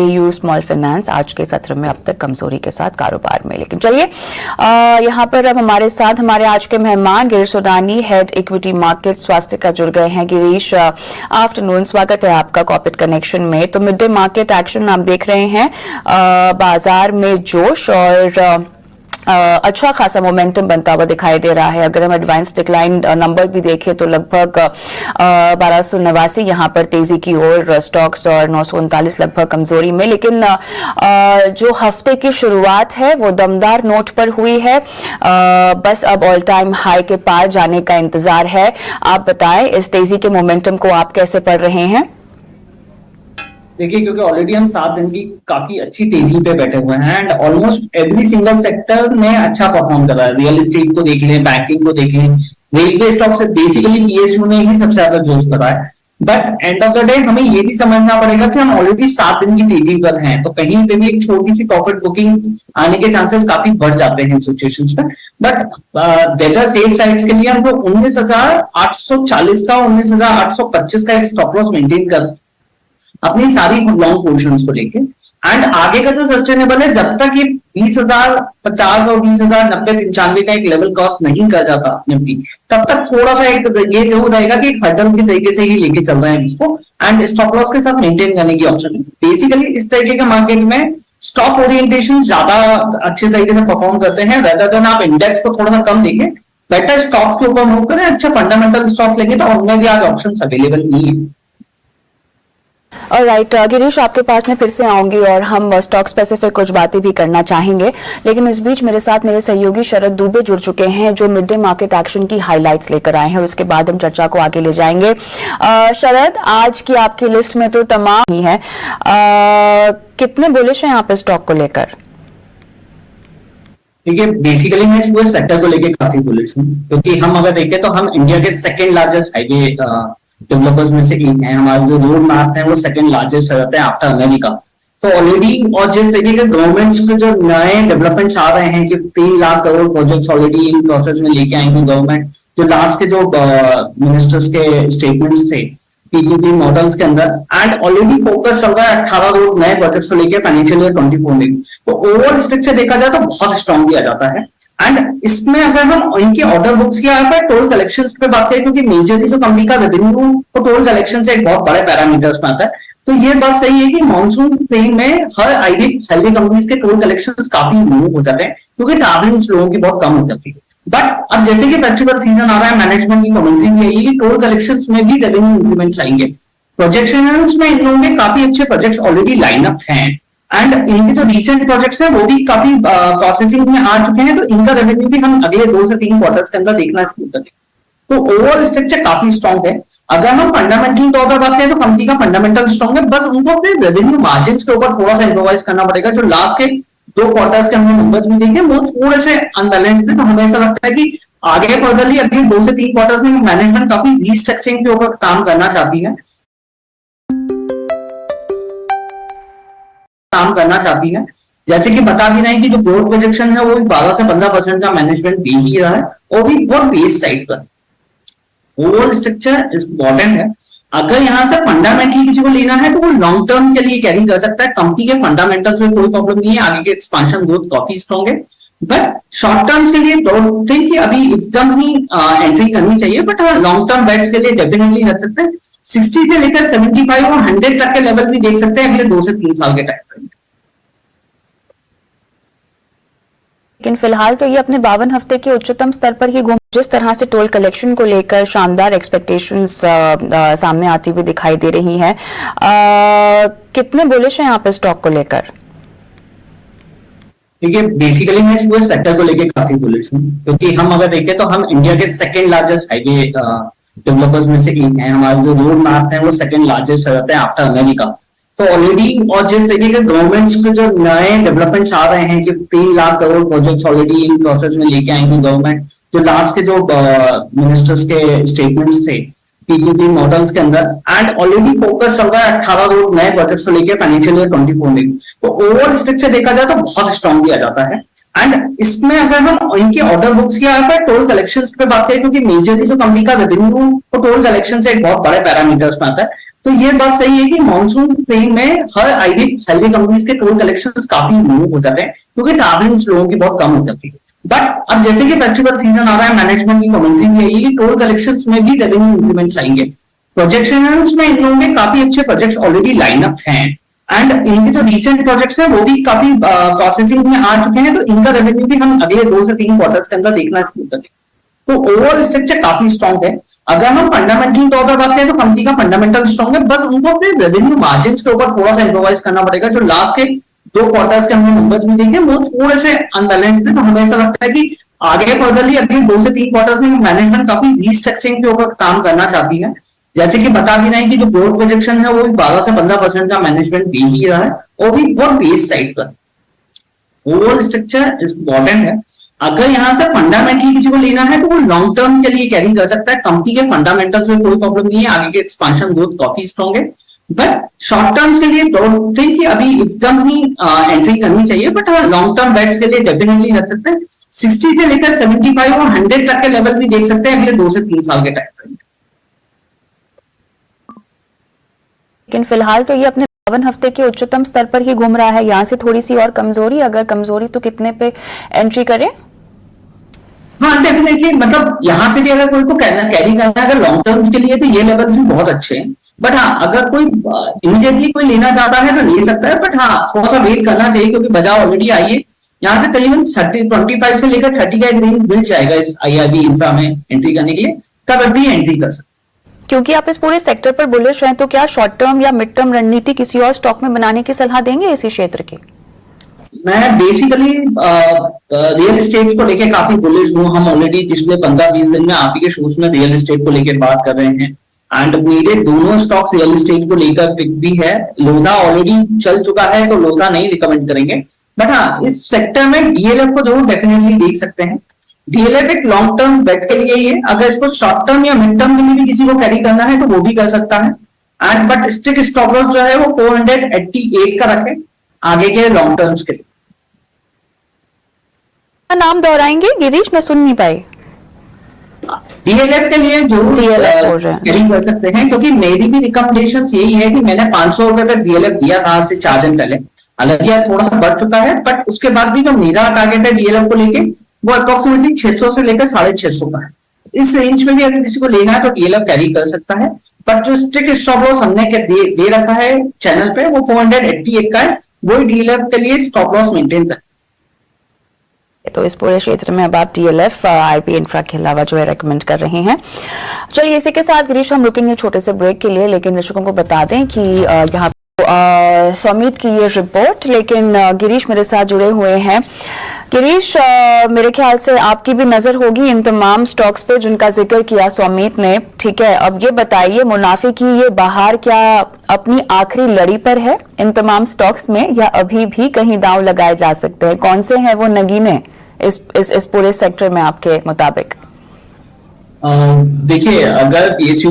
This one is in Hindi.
एयू स्मॉल फाइनेंस आज के सत्र में अब तक कमजोरी के साथ कारोबार में। लेकिन चलिए यहाँ पर अब हमारे साथ हमारे आज के मेहमान Girish Sodani, head equity market स्वास्थ्य का जुड़ गए हैं। गिरीश, आफ्टरनून, स्वागत है आपका कॉर्पोरेट कनेक्शन में। तो मिड डे मार्केट एक्शन आप देख रहे हैं, बाजार में जोश और अच्छा खासा मोमेंटम बनता हुआ दिखाई दे रहा है। अगर हम एडवांस डिक्लाइन नंबर भी देखें तो लगभग 1289 यहाँ पर तेजी की ओर स्टॉक्स और 939 लगभग कमजोरी में। लेकिन जो हफ्ते की शुरुआत है वो दमदार नोट पर हुई है। बस अब ऑल टाइम हाई के पार जाने का इंतजार है। आप बताएं इस तेजी के मोमेंटम को आप कैसे पढ़ रहे हैं? देखिए, क्योंकि ऑलरेडी हम 7 दिन की काफी अच्छी तेजी पे बैठे हुए हैं and almost every single sector में अच्छा परफॉर्म कर रहा है। रियल एस्टेट को देख लें, बैंकिंग को देख लें, रेलवे स्टॉक से बेसिकली पीएसयू ने ही सबसे ज्यादा जोश कर रहा है। But end of the day हमें ये भी समझना पड़ेगा कि हम ऑलरेडी 7 दिन की तेजी पर हैं, तो कहीं पे भी एक छोटी सी प्रॉफिट बुकिंग आने के चांसेस काफी बढ़ जाते हैं सिचुएशंस में। बट बेटर सेफ साइड्स के लिए हमको 19,840 का 19,825 का एक स्टॉप लॉस मेंटेन कर अपनी सारी लॉन्ग पोर्शंस को लेके। एंड आगे का जो सस्टेनेबल है, जब तक ये 20,050 और 20,090 95 का एक लेवल क्रॉस नहीं कर जाता निफ्टी, तब तक थोड़ा सा एक ये जो रहेगा कि एक हर्डल के तरीके से ही लेके चल रहे हैं इसको एंड स्टॉप लॉस के साथ मेंटेन करने की ऑप्शन है। बेसिकली इस तरीके के मार्केट में स्टॉक ओरिएंटेशन ज्यादा अच्छे तरीके से परफॉर्म करते हैं, रेदर देन आप इंडेक्स को थोड़ा सा कम देखें, बेटर स्टॉक्स के ऊपर मूव करें, अच्छा फंडामेंटल स्टॉक्स लेंगे तो उनमें भी आज ऑप्शन अवेलेबल नहीं है। ऑलराइट गिरीश, आपके पास में फिर से आऊंगी और हम स्टॉक स्पेसिफिक कुछ बातें भी करना चाहेंगे। लेकिन इस बीच मेरे साथ मेरे सहयोगी शरद दुबे जुड़ चुके हैं जो मिड डे मार्केट एक्शन की हाइलाइट्स लेकर आए हैं और उसके बाद हम चर्चा को आगे ले जाएंगे। शरद, आज की आपकी लिस्ट में तो तमाम ही है, कितने बुलिश हैं यहाँ पे स्टॉक को लेकर? देखिए, बेसिकली मैं इस पूरे सेक्टर को लेकर काफी बुलिश हूँ, क्योंकि हम अगर देखें तो हम इंडिया के सेकेंड लार्जेस्ट हाईवे डेवलपर्स में से एक है। हमारे जो रोड मैप है वो सेकंड लार्जेस्ट रहते हैं आफ्टर अमेरिका। तो ऑलरेडी और जिस तरीके के गवर्नमेंट्स के जो नए डेवलपमेंट्स आ रहे हैं कि 3 lakh crore projects already in process में लेके आएंगे गवर्नमेंट, जो लास्ट के जो मिनिस्टर्स के स्टेटमेंट्स थे पीपीपी मॉडल्स के अंदर, एंड ऑलरेडी फोकस चल रहा है 18 करोड़ नए प्रोजेक्ट्स को लेकर फाइनेंशियल ईयर 24 में। तो ओवरऑल स्ट्रक्चर देखा जाए तो बहुत स्ट्रॉन्ग दिया जाता है। एंड इसमें अगर हम इनकी ऑर्डर बुक्स की यहाँ पर टोल कलेक्शंस पे बात करें, क्योंकि मेजरली जो कंपनी का रेवेन्यू तो टोल कलेक्शन से एक बहुत बड़े पैरामीटर्स में आता है, तो ये बात सही है कि मानसून ट्रेन में हर आईडी हेल्दी कंपनीज के टोल कलेक्शंस काफी मूव हो जाते हैं, क्योंकि ट्रैवलिंग लोगों की बहुत कम हो जाती है। बट अब जैसे कि फेस्टिवल सीजन आ रहा है, मैनेजमेंट की कमेंट्री भी आई है कि टोल कलेक्शंस में भी रेवेन्यू इंक्रीमेंट्स आएंगे। प्रोजेक्शन है उसमें इन लोगों के काफी अच्छे प्रोजेक्ट्स ऑलरेडी लाइन अप हैं एंड इनके जो रिसेंट प्रोजेक्ट्स हैं वो भी काफी प्रोसेसिंग में आ चुके हैं, तो इनका रेवेन्यू भी हम अगले 2 से 3 क्वार्टर्स के अंदर देखना शुरू करेंगे। तो ओवरऑल स्ट्रक्चर काफी स्ट्रॉन्ग है। अगर हम फंडामेंटल तौर पर बात करें तो कंपनी का फंडामेंटल स्ट्रॉन्ग है, बस उनको अपने रेवेन्यू मार्जिन के ऊपर थोड़ा सा इम्प्रोवाइज करना पड़ेगा। जो लास्ट के 2 क्वार्टर्स के हमने नंबर्स भी देखे वो थोड़े से अनबैलेंस्ड थे, तो हमें ऐसा लगता है कि आगे फर्दरली अगले 2 से 3 क्वार्टर्स में मैनेजमेंट काफी रीस्ट्रक्चरिंग के ऊपर काम करना चाहती है। जैसे कि बता भी रहे हैं कि जो ग्रोथ प्रोजेक्शन है वो 12 से 15% का मैनेजमेंट दे ही रहा है और भी बहुत बेस साइड पर। ओवरऑल स्ट्रक्चर इंपॉर्टेंट है। अगर यहां से फंडामेंटली किसी को लेना है तो वो लॉन्ग टर्म के लिए कैरी कर सकता है। कंपनी के फंडामेंटल्स में कोई प्रॉब्लम नहीं है, आगे के एक्सपांशन ग्रोथ काफी स्ट्रॉन्ग है। बट शॉर्ट टर्म्स के लिए डोंट थिंक कि अभी एकदम ही एंट्री करनी चाहिए, बट लॉन्ग टर्म बेट्स के लिए डेफिनेटली रख सकते हैं। 60 से लेकर 75 और 100 तक के लेवल भी देख सकते हैं अगले 2 से 3 साल के टाइम फ्रेम। लेकिन फिलहाल तो ये अपने 52 हफ्ते के उच्चतम स्तर पर ही घूम। जिस तरह से टोल कलेक्शन को लेकर शानदार एक्सपेक्टेशंस सामने आती हुई दिखाई दे रही हैं, कितने बुलिश हैं यहाँ पे स्टॉक को लेकर? देखिए, बेसिकली मैं इस पूरे सेक्टर को लेकर काफी बुलिश हूँ, क्योंकि हम अगर देखें तो हम इंडिया के सेकेंड लार्जेस्ट हाईवे डेवलपर्स में से एक है। हमारे जो रोड मैप है वो सेकेंड लार्जेस्ट रहते हैं आफ्टर अमेरिका। तो ऑलरेडी और जिस तरीके के गवर्नमेंट्स के जो नए डेवलपमेंट्स आ रहे हैं कि 3 lakh crore projects already in process में लेके आएंगे गवर्नमेंट, जो लास्ट के जो मिनिस्टर्स के स्टेटमेंट्स थे पीपीपी मॉडल्स के अंदर, एंड ऑलरेडी फोकस चल रहा है 18 करोड़ नए प्रोजेक्ट्स को लेकर फाइनेंशियल ईयर 24 में। तो ओवरऑल स्ट्रक्चर देखा जाए तो बहुत स्ट्रॉन्ग दिया जाता है। एंड इसमें अगर हम इनकी ऑर्डर बुक्स की यहाँ पर टोल कलेक्शंस पे बात करें, क्योंकि मेजरली जो कंपनी का रेवेन्यू तो टोल कलेक्शन से एक बहुत बड़े पैरामीटर्स में आता है, तो ये बात सही है कि मानसून ट्रेन में हर आईडी हेल्दी कंपनीज के टोल कलेक्शंस काफी लो हो जाते हैं क्योंकि ट्रैवलिंग लोगों की बहुत कम हो जाती है। बट अब जैसे कि फेस्टिवल सीजन आ रहा है, मैनेजमेंट की कमेंट्री भी है कि टोल कलेक्शंस में भी रेवेन्यू इंक्रीमेंट्स आएंगे। प्रोजेक्शन है उसमें इन लोगों के काफी अच्छे प्रोजेक्ट्स ऑलरेडी लाइन अप हैं एंड इनके जो रिसेंट प्रोजेक्ट्स हैं वो भी काफी प्रोसेसिंग में आ चुके हैं, तो इनका रेवेन्यू भी हम अगले 2 से 3 क्वार्टर्स के अंदर देखना शुरू करेंगे। तो ओवरऑल स्ट्रक्चर काफी स्ट्रॉन्ग है। अगर हम फंडामेंटल तौर पर बात करें तो कंपनी का फंडामेंटल स्ट्रॉन्ग है, बस उनको अपने रेवेन्यू मार्जिन के ऊपर थोड़ा सा इम्प्रोवाइज करना पड़ेगा। जो लास्ट के 2 क्वार्टर्स के हमने नंबर्स भी देखे वो थोड़े से अनबैलेंस्ड थे, तो हमें ऐसा लगता है कि आगे फर्दरली अगले 2 से 3 क्वार्टर्स में मैनेजमेंट काफी रीस्ट्रक्चरिंग के ऊपर काम करना चाहती है। जैसे कि बता भी रहे हैं कि जो ग्रोथ प्रोजेक्शन है वो भी 12 से 15% का मैनेजमेंट दे ही रहा है और भी बहुत बेस साइड पर। ओवरऑल स्ट्रक्चर इंपॉर्टेंट है। अगर यहां से फंडामेंटली किसी को लेना है तो वो लॉन्ग टर्म के लिए कैरी कर सकता है। कंपनी के फंडामेंटल्स में कोई प्रॉब्लम नहीं है, आगे के एक्सपांशन ग्रोथ काफी स्ट्रॉन्ग है। बट शॉर्ट टर्म्स के लिए डोंट थिंक कि अभी एकदम ही एंट्री करनी चाहिए, बट लॉन्ग टर्म बेट्स के लिए डेफिनेटली रख सकते हैं। 60 से लेकर 75 और 100 तक के लेवल भी देख सकते हैं अगले 2 से 3 साल के टाइम फ्रेम। लेकिन फिलहाल तो ये अपने 52 हफ्ते के उच्चतम स्तर पर ही घूम रहा है। यहाँ से थोड़ी सी और कमजोरी, अगर कमजोरी तो कितने पे एंट्री करें? हाँ डेफिनेटली, मतलब यहां से भी अगर कोई को कैरी करना है अगर लॉन्ग टर्म के लिए तो ये लेवल्स भी बहुत अच्छे हैं। बट हाँ अगर कोई इमीडिएटली कोई लेना चाहता है तो ले सकता है, बट हाँ थोड़ा सा वेट करना चाहिए क्योंकि बाजार ऑलरेडी आई है। यहाँ से करीबन 25 से लेकर 30 का एक रेंज मिल जाएगा इस आईआरबी इंफ्रा में एंट्री करने के लिए, तब भी एंट्री कर सकते। क्योंकि आप इस पूरे सेक्टर पर बुलिश हैं, तो क्या शॉर्ट टर्म या मिड टर्म रणनीति किसी और स्टॉक में बनाने की सलाह देंगे इसी क्षेत्र की? मैं बेसिकली रियल एस्टेट को लेके काफी बुलिश हूँ। हम ऑलरेडी पिछले 15-20 दिन में आप ही के शोज में रियल एस्टेट को लेकर बात कर रहे हैं एंड मेरे दोनों स्टॉक्स रियल एस्टेट को लेकर पिक भी है। लोधा ऑलरेडी चल चुका है तो लोधा नहीं रिकमेंड करेंगे, बट हाँ इस सेक्टर में डीएलएफ को जरूर डेफिनेटली देख सकते हैं। डीएलएफ एक लॉन्ग टर्म बेट के लिए ही है, अगर इसको शॉर्ट टर्म या मिड टर्म के लिए भी किसी को कैरी करना है तो वो भी कर सकता है। And but strict stop loss जो है वो 488 का रखें आगे के लॉन्ग टर्म्स के लिए। नाम दोहराएंगे गिरीश, मैं सुन नहीं पाई। डीएलएफ के लिए जो कैरी कर सकते हैं, क्योंकि मेरी भी रिकमेंडेशन यही है कि मैंने 500 रुपए का डीएलएफ दिया था आज से 4 दिन पहले, हालांकि यार थोड़ा सा बढ़ चुका है, बट उसके बाद भी जो मेरा टारगेट है डीएलएफ को लेके वो अप्रोक्सीमेटली 600 से लेकर 650 का है। इस रेंज में भी अगर किसी को लेना है तो डीएलएफ कैरी कर सकता है, बट जो स्ट्रिक्ट स्टॉप लॉस हमने दे रखा है चैनल पे वो 488 का है, वही डीएलएफ के लिए स्टॉप लॉस मेंटेन कर। तो इस पूरे क्षेत्र में अब आप डीएलएफ आईपी इंफ्रा के अलावा जो है रेकमेंड कर रहे हैं। चलिए इसी के साथ गिरीश हम रुकेंगे छोटे से ब्रेक के लिए, लेकिन दर्शकों को बता दें कि यहाँ समित की ये रिपोर्ट, लेकिन गिरीश मेरे साथ जुड़े हुए हैं। गिरीश, मेरे ख्याल से आपकी भी नजर होगी इन तमाम स्टॉक्स पे जिनका जिक्र किया सौमित ने, ठीक है। अब ये बताइए मुनाफे की ये बहार क्या अपनी आखिरी लड़ी पर है इन तमाम स्टॉक्स में, या अभी भी कहीं दांव लगाए जा सकते हैं? कौन से हैं वो नगीने इस पूरे सेक्टर में आपके मुताबिक? देखिए अगर पीएसयू